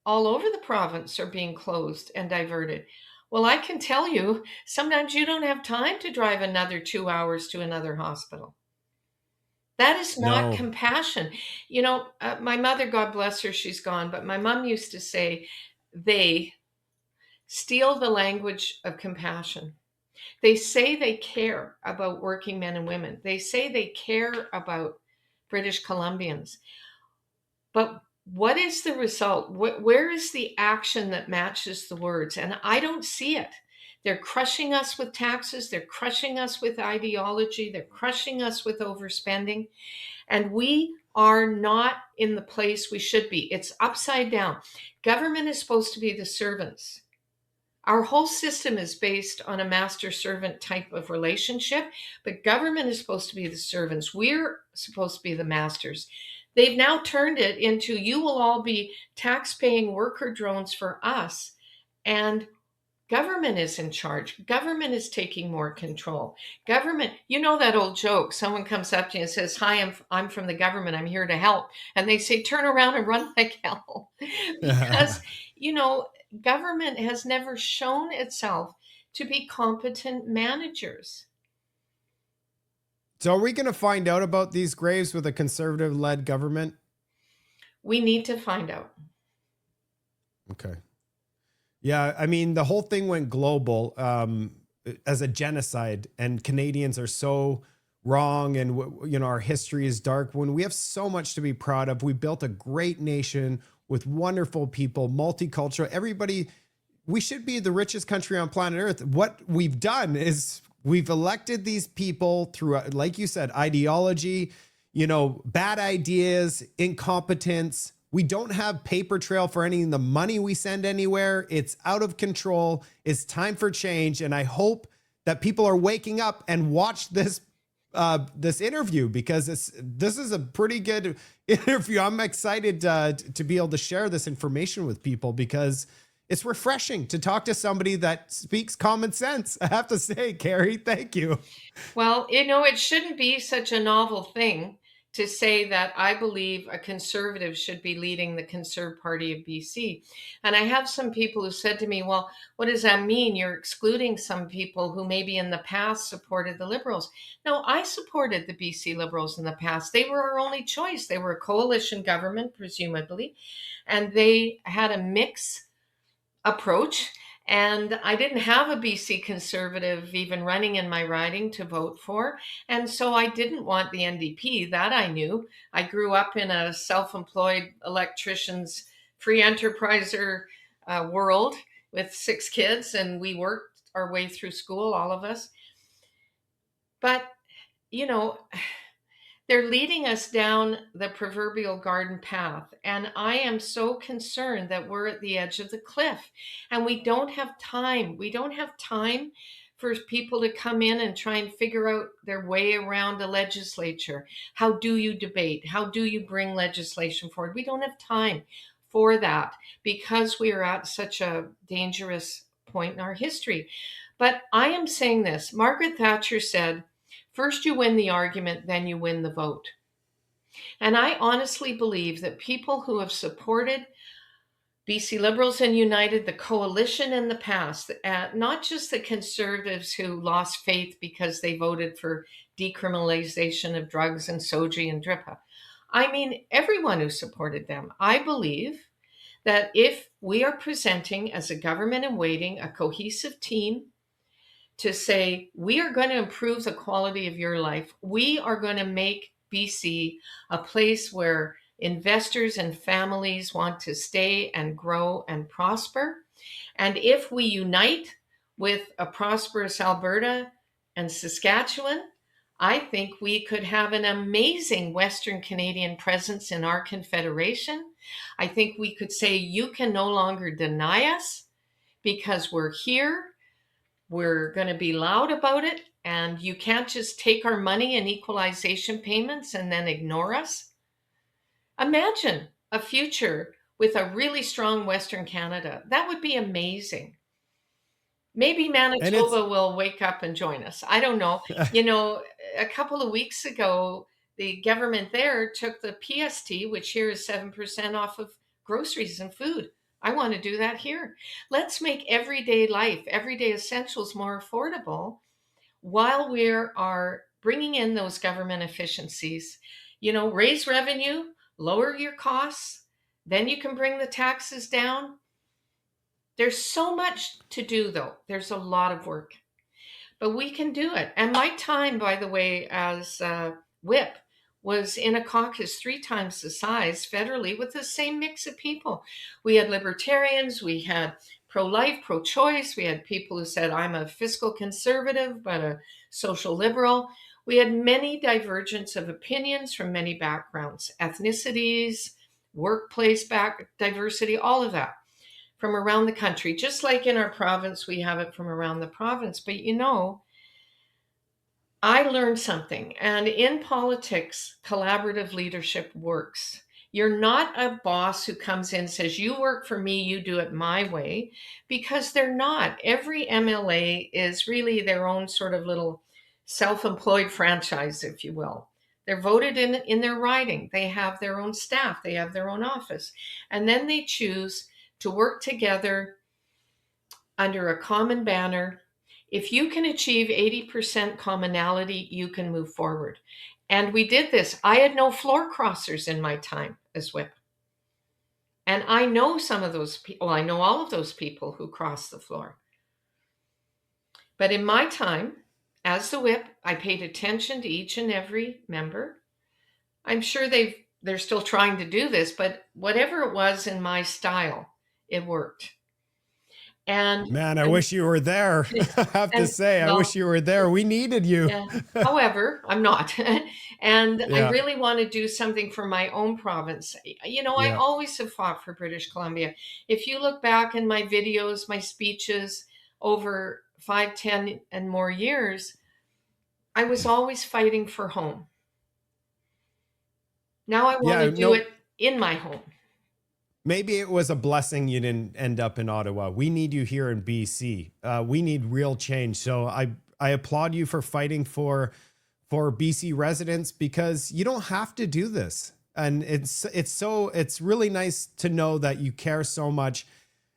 all over the province are being closed and diverted. Well, I can tell you, sometimes you don't have time to drive another 2 hours to another hospital. That is not no. compassion. My mother, God bless her, she's gone, but my mom used to say they steal the language of compassion. They say they care about working men and women. They say they care about British Columbians. But what is the result? Where is the action that matches the words? And I don't see it. They're crushing us with taxes. They're crushing us with ideology. They're crushing us with overspending. And we are not in the place we should be. It's upside down. Government is supposed to be the servants. Our whole system is based on a master-servant type of relationship, but government is supposed to be the servants. We're supposed to be the masters. They've now turned it into, you will all be tax-paying worker drones for us, and Government is in charge. Government is taking more control. Government, you know that old joke. Someone comes up to you and says, "Hi, I'm from the government. I'm here to help." And they say, "Turn around and run like hell." Because, you know, government has never shown itself to be competent managers. So are we going to find out about these graves with a conservative led government? We need to find out. Okay. Yeah, I mean, the whole thing went global as a genocide, and Canadians are so wrong, and you know, our history is dark when we have so much to be proud of. We built a great nation with wonderful people, multicultural. Everybody, we should be the richest country on planet Earth. What we've done is we've elected these people through, like you said, ideology, you know, bad ideas, incompetence. We don't have paper trail for any of the money we send anywhere. It's out of control. It's time for change. And I hope that people are waking up and watch this interview, because this is a pretty good interview. I'm excited to be able to share this information with people, because it's refreshing to talk to somebody that speaks common sense. I have to say, Carrie, thank you. Well, you know, it shouldn't be such a novel thing to say that I believe a conservative should be leading the Conservative Party of BC. And I have some people who said to me, "Well, what does that mean? You're excluding some people who maybe in the past supported the Liberals." No, I supported the BC Liberals in the past. They were our only choice. They were a coalition government, presumably, and they had a mix approach. And I didn't have a BC Conservative even running in my riding to vote for. And so I didn't want the NDP, that I knew. I grew up in a self employed electrician's free enterpriser world with 6 kids, and we worked our way through school, all of us. But, you know, they're leading us down the proverbial garden path. And I am so concerned that we're at the edge of the cliff and we don't have time. We don't have time for people to come in and try and figure out their way around a legislature. How do you debate? How do you bring legislation forward? We don't have time for that because we are at such a dangerous point in our history. But I am saying this. Margaret Thatcher said, "First you win the argument, then you win the vote." And I honestly believe that people who have supported BC Liberals and United, the coalition in the past, not just the Conservatives who lost faith because they voted for decriminalization of drugs and SOGI and DRIPA. I mean, everyone who supported them. I believe that if we are presenting as a government in waiting a cohesive team to say, we are going to improve the quality of your life. We are going to make BC a place where investors and families want to stay and grow and prosper. And if we unite with a prosperous Alberta and Saskatchewan, I think we could have an amazing Western Canadian presence in our confederation. I think we could say, you can no longer deny us because we're here. We're going to be loud about it, and you can't just take our money and equalization payments and then ignore us. Imagine a future with a really strong Western Canada. That would be amazing. Maybe And it's Manitoba will wake up and join us. I don't know. You know, a couple of weeks ago, the government there took the PST, which here is 7% off of groceries and food. I want to do that here. Let's make everyday life, everyday essentials more affordable while we are bringing in those government efficiencies. You know, raise revenue, lower your costs, then you can bring the taxes down. There's so much to do, though. There's a lot of work, but we can do it. And my time, by the way, as whip was in a caucus 3 times the size federally with the same mix of people. We had libertarians, we had pro-life, pro-choice, we had people who said, I'm a fiscal conservative, but a social liberal. We had many divergence of opinions from many backgrounds, ethnicities, workplace diversity, all of that from around the country. Just like in our province, we have it from around the province. But you know, I learned something. And in politics, collaborative leadership works. You're not a boss who comes in and says, you work for me, you do it my way, because they're not. Every MLA is really their own sort of little self-employed franchise, if you will. They're voted in their riding. They have their own staff. They have their own office. And then they choose to work together under a common banner. If you can achieve 80% commonality, you can move forward. And we did this. I had no floor crossers in my time as whip. And I know some of those people, well, I know all of those people who crossed the floor. But in my time as the whip, I paid attention to each and every member. I'm sure they're still trying to do this, but whatever it was in my style, it worked. And Man, I wish you were there. I have to and say, I wish well, you were there. We needed you. yeah. However, I'm not. And I Yeah. really want to do something for my own province. You know, I Yeah. always have fought for British Columbia. If you look back in my videos, my speeches over 5, 10, and more years, I was always fighting for home. Now I want Yeah. to do No, it in my home. maybe it was a blessing you didn't end up in Ottawa. We need you here in BC. We need real change. So I applaud you for fighting for BC residents, because you don't have to do this. And it's really nice to know that you care so much.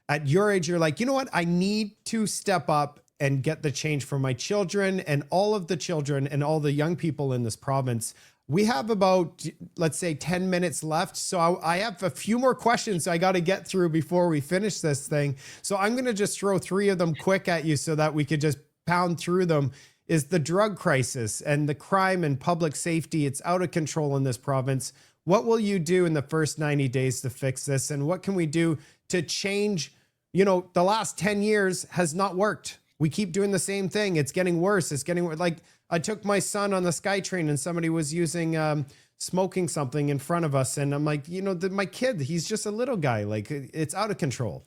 At your age, you're like, you know what? I need to step up and get the change for my children and all of the children and all the young people in this province. We have about, let's say, 10 minutes left. So I have a few more questions I got to get through before we finish this thing. So I'm going to just throw 3 of them quick at you so that we could just pound through them. Is the drug crisis and the crime and public safety. It's out of control in this province. What will you do in the first 90 days to fix this? And what can we do to change? You know, the last 10 years has not worked. We keep doing the same thing. It's getting worse. It's getting like, I took my son on the SkyTrain and somebody was using smoking something in front of us. And I'm like, you know, my kid, he's just a little guy. Like, it's out of control.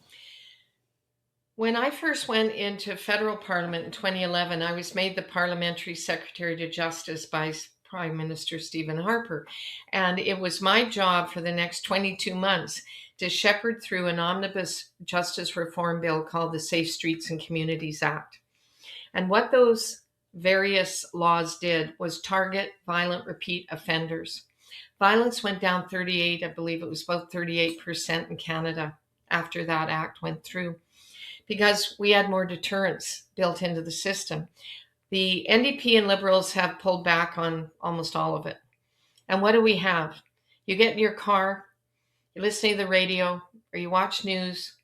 When I first went into federal parliament in 2011, I was made the parliamentary secretary to justice by Prime Minister Stephen Harper. And it was my job for the next 22 months to shepherd through an omnibus justice reform bill called the Safe Streets and Communities Act. And what those various laws did was target violent repeat offenders. Violence went down 38, I believe it was about 38% in Canada after that act went through, because we had more deterrence built into the system. The NDP and Liberals have pulled back on almost all of it. And what do we have? You get in your car, you listen to the radio, or you watch news,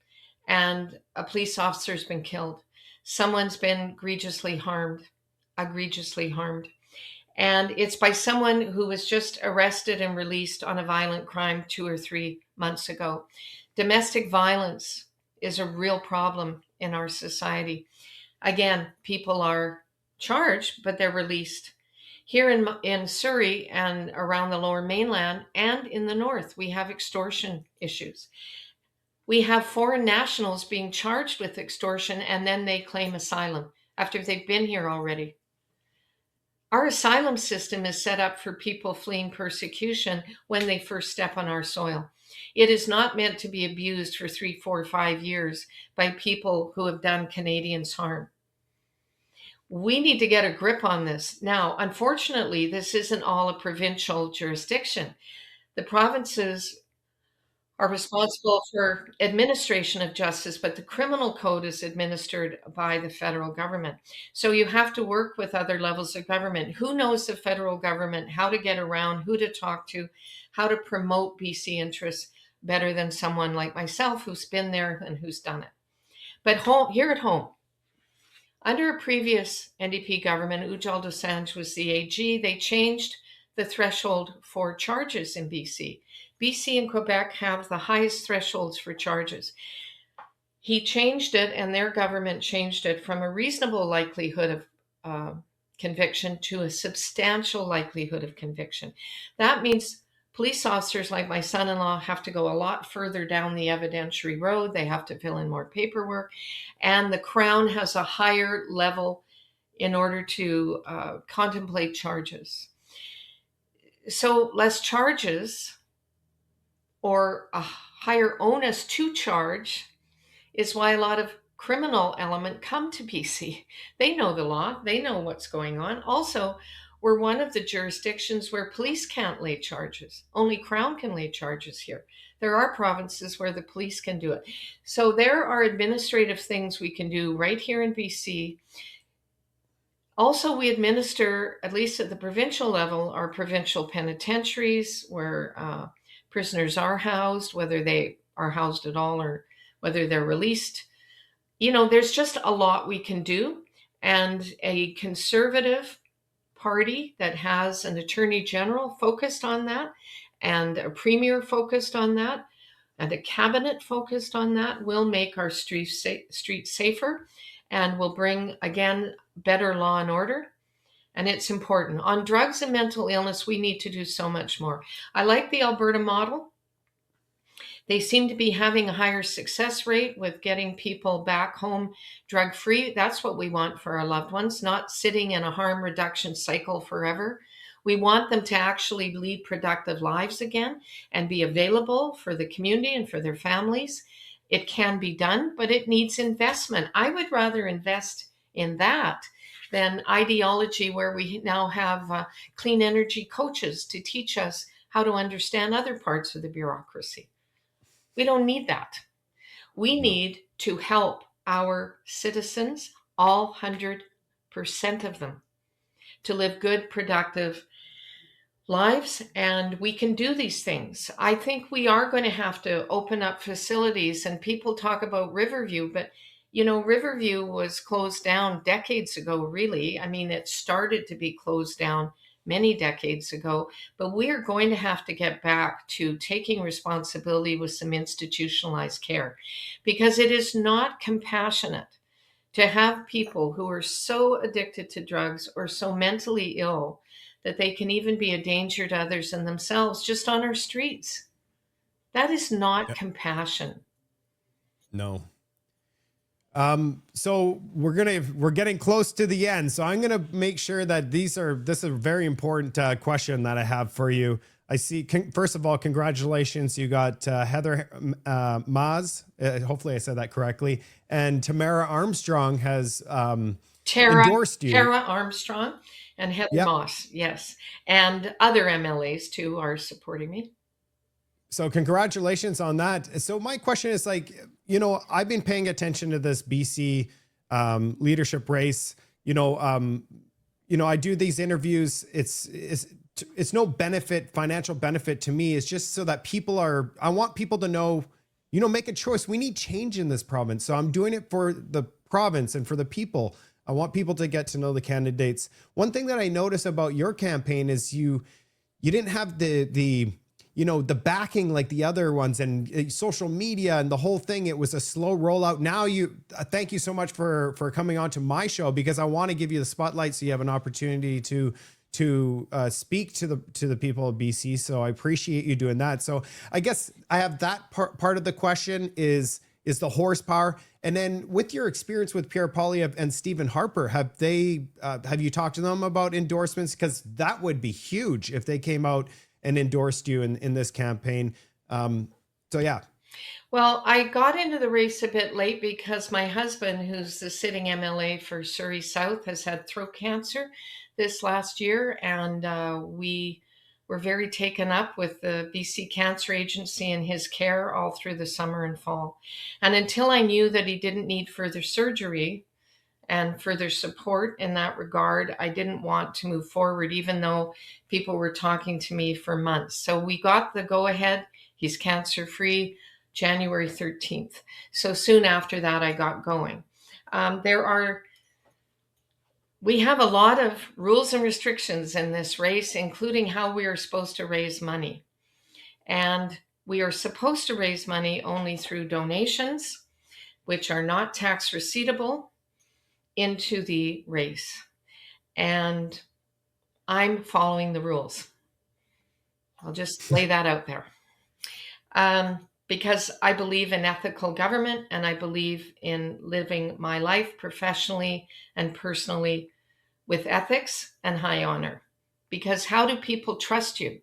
and a police officer's been killed. Someone's been egregiously harmed. And it's by someone who was just arrested and released on a violent crime 2 or 3 months ago. Domestic violence is a real problem in our society. Again, people are charged, but they're released. Here in Surrey and around the Lower Mainland and in the North, we have extortion issues. We have foreign nationals being charged with extortion and then they claim asylum after they've been here already. Our asylum system is set up for people fleeing persecution when they first step on our soil. It is not meant to be abused for 3, 4, 5 years by people who have done Canadians harm. We need to get a grip on this. Now, unfortunately, this isn't all a provincial jurisdiction. The provinces are responsible for administration of justice, but the criminal code is administered by the federal government. So you have to work with other levels of government. Who knows the federal government, how to get around, who to talk to, how to promote BC interests better than someone like myself who's been there and who's done it. But here at home, under a previous NDP government, Ujjal Dosanjh was the AG, they changed the threshold for charges in BC. BC and Quebec have the highest thresholds for charges. He changed it, and their government changed it from a reasonable likelihood of conviction to a substantial likelihood of conviction. That means police officers like my son-in-law have to go a lot further down the evidentiary road. They have to fill in more paperwork, and the Crown has a higher level in order to contemplate charges. So less charges or a higher onus to charge is why a lot of criminal element come to BC. They know the law, they know what's going on. Also, we're one of the jurisdictions where police can't lay charges. Only Crown can lay charges here. There are provinces where the police can do it. So there are administrative things we can do right here in BC. Also, we administer, at least at the provincial level, our provincial penitentiaries where prisoners are housed, whether they are housed at all or whether they're released. There's just a lot we can do. And a conservative party that has an attorney general focused on that, and a premier focused on that, and a cabinet focused on that will make our streets safer and will bring, again, better law and order. And it's important. On drugs and mental illness, we need to do so much more. I like the Alberta model. They seem to be having a higher success rate with getting people back home drug-free. That's what we want for our loved ones, not sitting in a harm reduction cycle forever. We want them to actually lead productive lives again and be available for the community and for their families. It can be done, but it needs investment. I would rather invest in that than ideology where we now have clean energy coaches to teach us how to understand other parts of the bureaucracy. We don't need that. We need to help our citizens, all 100% of them, to live good, productive lives. And we can do these things. I think we are going to have to open up facilities, and people talk about Riverview, but Riverview was closed down decades ago, really. I mean, it started to be closed down many decades ago, but we are going to have to get back to taking responsibility with some institutionalized care, because it is not compassionate to have people who are so addicted to drugs or so mentally ill that they can even be a danger to others and themselves just on our streets. That is not compassion. No. So we're getting close to the end. So I'm gonna make sure that this is a very important question that I have for you. I see. First of all, congratulations! You got Heather Maz. Hopefully, I said that correctly. And Tamara Armstrong has endorsed you. Tara Armstrong and Heather Moss, yes, and other MLAs too are supporting me. So congratulations on that. So my question is I've been paying attention to this BC leadership race. I do these interviews. It's no financial benefit to me. It's just so that I want people to know, make a choice. We need change in this province. So I'm doing it for the province and for the people. I want people to get to know the candidates. One thing that I noticed about your campaign is you didn't have the backing like the other ones, and social media and the whole thing. It was a slow rollout. Now thank you so much for coming on to my show, because I want to give you the spotlight so you have an opportunity to speak to the people of BC. So I appreciate you doing that. So I guess I have that part of the question is the horsepower. And then with your experience with Pierre Poilievre and Stephen Harper, have you talked to them about endorsements? Because that would be huge if they came out and endorsed you in this campaign. So yeah. Well, I got into the race a bit late because my husband, who's the sitting MLA for Surrey South, has had throat cancer this last year. And we were very taken up with the BC Cancer Agency and his care all through the summer and fall. And until I knew that he didn't need further surgery and further support in that regard, I didn't want to move forward, even though people were talking to me for months. So we got the go-ahead. He's cancer-free January 13th. So soon after that, I got going. We have a lot of rules and restrictions in this race, including how we are supposed to raise money. And we are supposed to raise money only through donations, which are not tax receivable, into the race. And I'm following the rules. I'll just lay that out there. Because I believe in ethical government, and I believe in living my life professionally and personally with ethics and high honor. Because how do people trust you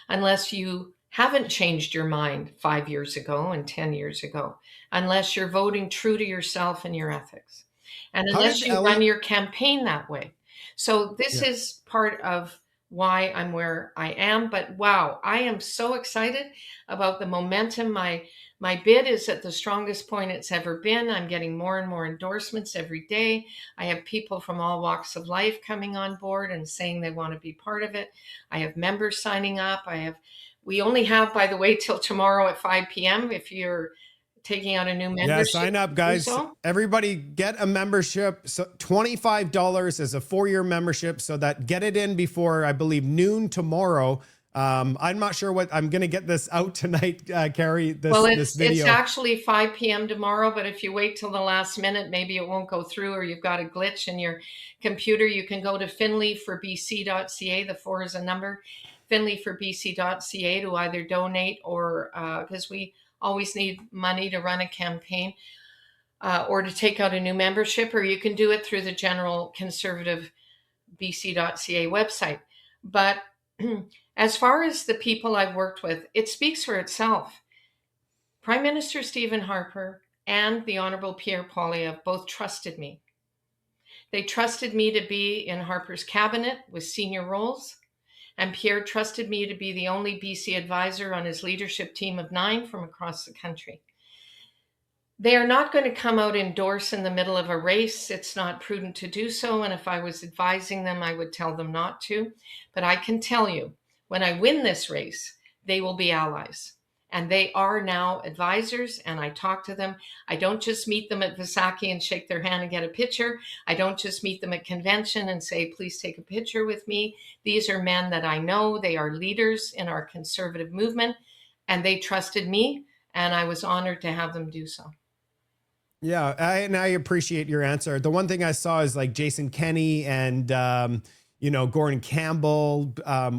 unless you haven't changed your mind 5 years ago and 10 years ago, unless you're voting true to yourself and your ethics, and How did unless you run Elliot? your campaign that way. So this Yeah. is part of why I'm where I am. But wow, I am so excited about the momentum. My bid is at the strongest point it's ever been. I'm getting more and more endorsements every day. I have people from all walks of life coming on board and saying they want to be part of it. I have members signing up. We only have, by the way, till tomorrow at 5 p.m. If you're taking out a new Yeah, membership sign up, to do guys. so. Everybody get a membership. So $25 is a 4-year membership. So that get it in before, I believe, noon tomorrow. I'm not sure what I'm going to get this out tonight, Carrie, Well, this it's video. actually 5 p.m. tomorrow, but if you wait till the last minute, maybe it won't go through, or you've got a glitch in your computer. You can go to findlayforbc.ca. The 4 is a number, findlayforbc.ca, to either donate or because we always need money to run a campaign, or to take out a new membership, or you can do it through the general conservative bc.ca website. But as far as the people I've worked with, it speaks for itself. Prime Minister Stephen Harper and the Honorable Pierre Poilievre both trusted me. They trusted me to be in Harper's cabinet with senior roles, and Pierre trusted me to be the only BC advisor on his leadership team of 9 from across the country. They are not going to come out endorse in the middle of a race. It's not prudent to do so. And if I was advising them, I would tell them not to. But I can tell you, when I win this race, they will be allies. And they are now advisors, and I talk to them. I don't just meet them at Visaki and shake their hand and get a picture. I don't just meet them at convention and say, please take a picture with me. These are men that I know. They are leaders in our conservative movement, and they trusted me, and I was honored to have them do so. Yeah, and I appreciate your answer. The one thing I saw is like Jason Kenney and Gordon Campbell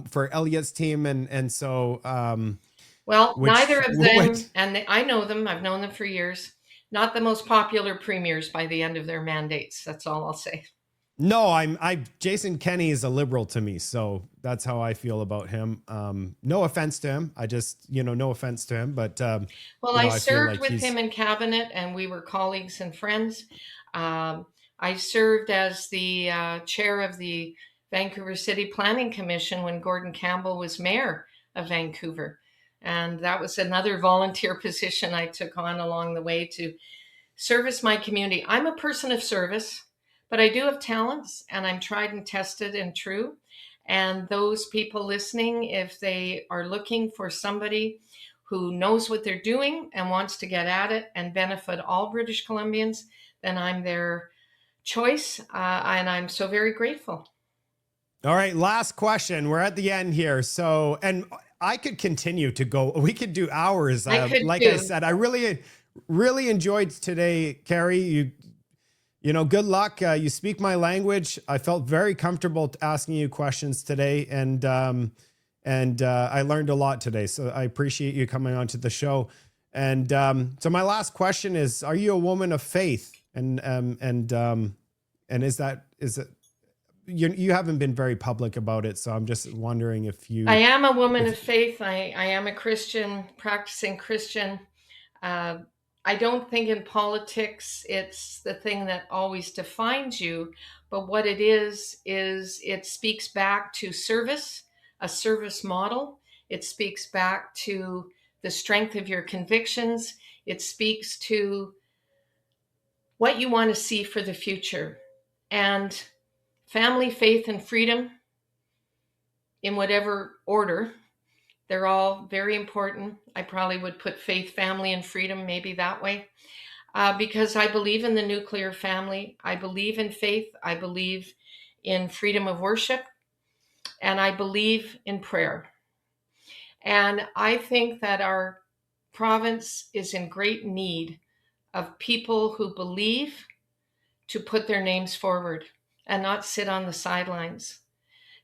for Elliot's team, and so Well, neither which of them, what? and I know them, I've known them for years, not the most popular premiers by the end of their mandates. That's all I'll say. No, Jason Kenney is a liberal to me, so that's how I feel about him. No offense to him. I just, no offense to him, but Well, I I feel served like with he's him in cabinet, and we were colleagues and friends. I served as the chair of the Vancouver City Planning Commission when Gordon Campbell was mayor of Vancouver. And that was another volunteer position I took on along the way to service my community. I'm a person of service, but I do have talents, and I'm tried and tested and true. And those people listening, if they are looking for somebody who knows what they're doing and wants to get at it and benefit all British Columbians, then I'm their choice. And I'm so very grateful. all right. Last question. We're at the end here. So, and I could continue to go. We could do hours. I could Like I too. said, I really enjoyed today, Carrie. Good luck. You speak my language. I felt very comfortable asking you questions today, and I learned a lot today. So I appreciate you coming onto the show. And so my last question is: are you a woman of faith? And is it? You haven't been very public about it, so I'm just wondering if I you am a woman if of faith. I am a Christian, practicing Christian. Uh, I don't think in politics it's the thing that always defines you, but what it is it speaks back to service, a service model. It speaks back to the strength of your convictions. It speaks to what you want to see for the future. And family, faith, and freedom, in whatever order, they're all very important. I probably would put faith, family, and freedom maybe that way, because I believe in the nuclear family. I believe in faith. I believe in freedom of worship. And I believe in prayer. And I think that our province is in great need of people who believe to put their names forward and not sit on the sidelines,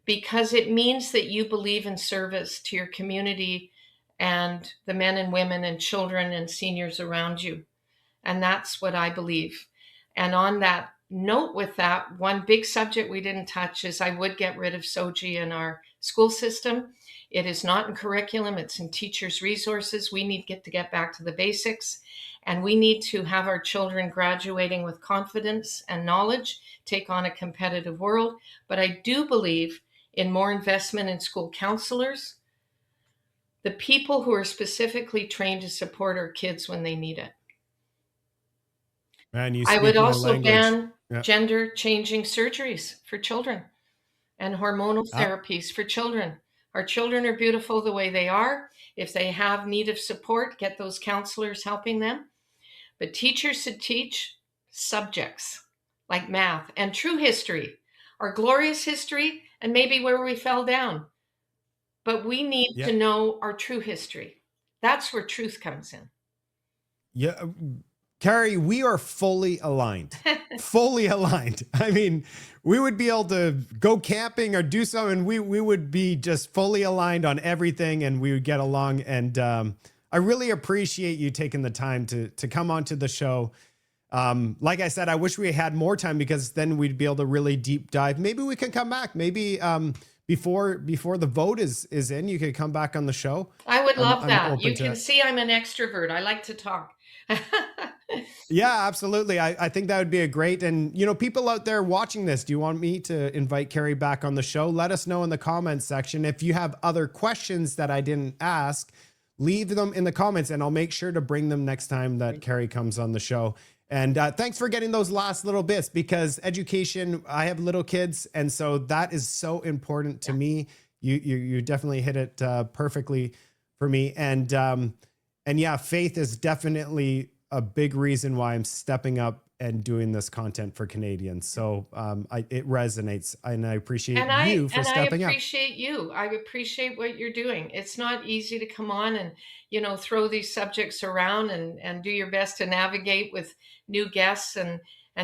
because it means that you believe in service to your community and the men and women and children and seniors around you. And that's what I believe. And on that note, with that, one big subject we didn't touch is I would get rid of SOGI in our school system. It is not in curriculum, it's in teachers' resources. We need to get back to the basics, and we need to have our children graduating with confidence and knowledge, take on a competitive world. But I do believe in more investment in school counselors, the people who are specifically trained to support our kids when they need it. Man, you I would speak my also language. ban Yeah. gender changing surgeries for children and hormonal Uh, therapies for children. Our children are beautiful the way they are. If they have need of support, get those counselors helping them. But teachers should teach subjects like math and true history, our glorious history, and maybe where we fell down. But we need yeah. to know our true history. That's where truth comes in. Yeah. Carrie, we are fully aligned. Fully aligned. I mean, we would be able to go camping or do something. We would be just fully aligned on everything, and we would get along. And I really appreciate you taking the time to come onto the show. Like I said, I wish we had more time, because then we'd be able to really deep dive. Maybe we can come back. Maybe before the vote is in, you could come back on the show. I would love I'm that. open You to can it. see I'm an extrovert. I like to talk. Yeah, absolutely. I think that would be a great, and people out there watching this, do you want me to invite Carrie back on the show? Let us know in the comments section. If you have other questions that I didn't ask, leave them in the comments, and I'll make sure to bring them next time that Carrie comes on the show. And thanks for getting those last little bits, because education, I have little kids, and so that is so important to me. You definitely hit it perfectly for me. And yeah, faith is definitely a big reason why I'm stepping up and doing this content for Canadians. So it resonates, and I appreciate you for stepping up. appreciate you. I appreciate what you're doing. It's not easy to come on and throw these subjects around and do your best to navigate with new guests and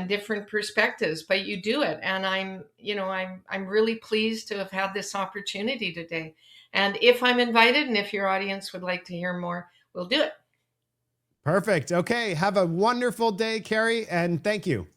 different perspectives, but you do it, and I'm really pleased to have had this opportunity today. And if I'm invited, and if your audience would like to hear more, we'll do it. Perfect. Okay. Have a wonderful day, Carrie, and thank you.